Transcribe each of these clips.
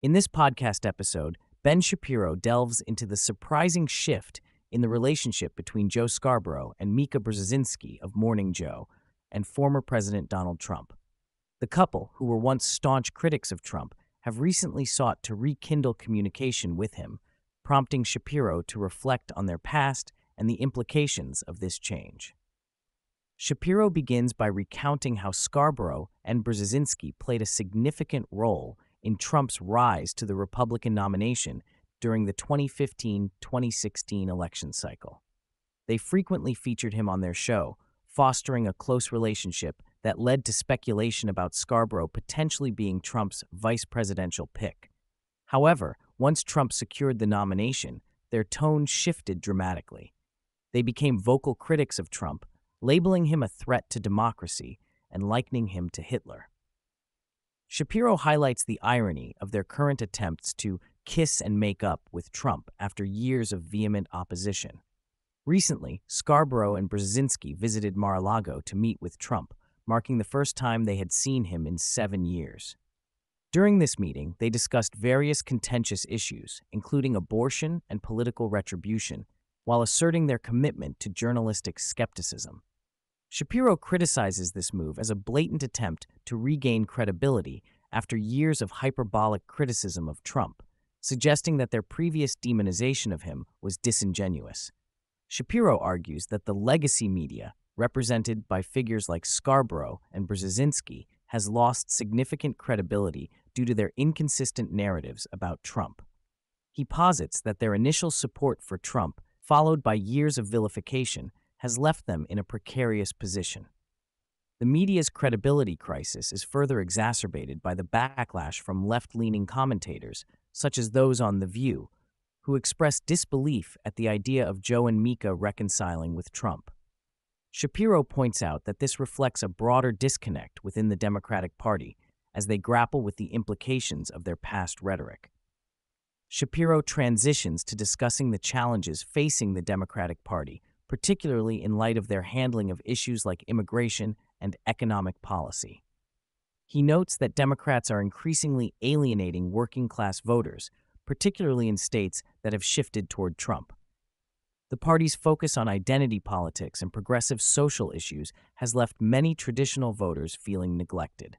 In this podcast episode, Ben Shapiro delves into the surprising shift in the relationship between Joe Scarborough and Mika Brzezinski of Morning Joe and former President Donald Trump. The couple, who were once staunch critics of Trump, have recently sought to rekindle communication with him, prompting Shapiro to reflect on their past and the implications of this change. Shapiro begins by recounting how Scarborough and Brzezinski played a significant role in Trump's rise to the Republican nomination during the 2015-2016 election cycle. They frequently featured him on their show, fostering a close relationship that led to speculation about Scarborough potentially being Trump's vice presidential pick. However, once Trump secured the nomination, their tone shifted dramatically. They became vocal critics of Trump, labeling him a threat to democracy and likening him to Hitler. Shapiro highlights the irony of their current attempts to kiss and make up with Trump after years of vehement opposition. Recently, Scarborough and Brzezinski visited Mar-a-Lago to meet with Trump, marking the first time they had seen him in 7 years. During this meeting, they discussed various contentious issues, including abortion and political retribution, while asserting their commitment to journalistic skepticism. Shapiro criticizes this move as a blatant attempt to regain credibility after years of hyperbolic criticism of Trump, suggesting that their previous demonization of him was disingenuous. Shapiro argues that the legacy media, represented by figures like Scarborough and Brzezinski, has lost significant credibility due to their inconsistent narratives about Trump. He posits that their initial support for Trump, followed by years of vilification, has left them in a precarious position. The media's credibility crisis is further exacerbated by the backlash from left-leaning commentators, such as those on The View, who express disbelief at the idea of Joe and Mika reconciling with Trump. Shapiro points out that this reflects a broader disconnect within the Democratic Party as they grapple with the implications of their past rhetoric. Shapiro transitions to discussing the challenges facing the Democratic Party, particularly in light of their handling of issues like immigration and economic policy. He notes that Democrats are increasingly alienating working-class voters, particularly in states that have shifted toward Trump. The party's focus on identity politics and progressive social issues has left many traditional voters feeling neglected.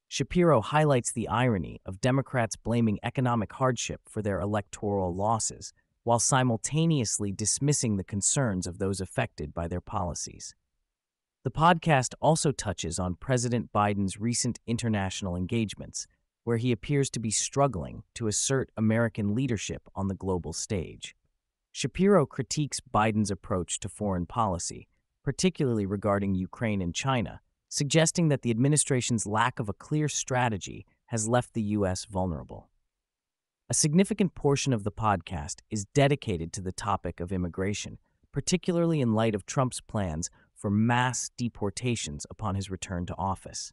Shapiro highlights the irony of Democrats blaming economic hardship for their electoral losses, while simultaneously dismissing the concerns of those affected by their policies. The podcast also touches on President Biden's recent international engagements, where he appears to be struggling to assert American leadership on the global stage. Shapiro critiques Biden's approach to foreign policy, particularly regarding Ukraine and China, suggesting that the administration's lack of a clear strategy has left the U.S. vulnerable. A significant portion of the podcast is dedicated to the topic of immigration, particularly in light of Trump's plans for mass deportations upon his return to office.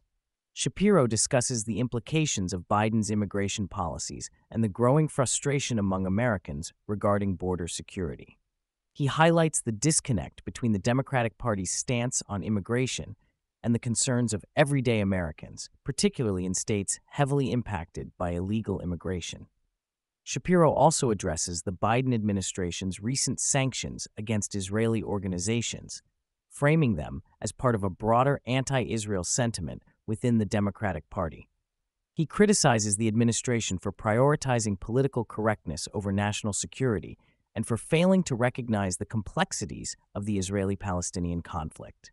Shapiro discusses the implications of Biden's immigration policies and the growing frustration among Americans regarding border security. He highlights the disconnect between the Democratic Party's stance on immigration and the concerns of everyday Americans, particularly in states heavily impacted by illegal immigration. Shapiro also addresses the Biden administration's recent sanctions against Israeli organizations, framing them as part of a broader anti-Israel sentiment within the Democratic Party. He criticizes the administration for prioritizing political correctness over national security and for failing to recognize the complexities of the Israeli-Palestinian conflict.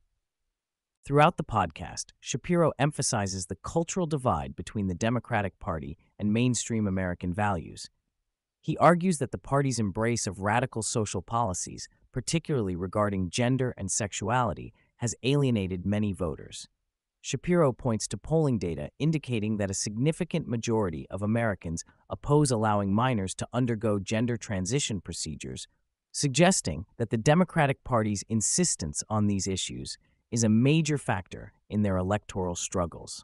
Throughout the podcast, Shapiro emphasizes the cultural divide between the Democratic Party and mainstream American values. He argues that the party's embrace of radical social policies, particularly regarding gender and sexuality, has alienated many voters. Shapiro points to polling data indicating that a significant majority of Americans oppose allowing minors to undergo gender transition procedures, suggesting that the Democratic Party's insistence on these issues is a major factor in their electoral struggles.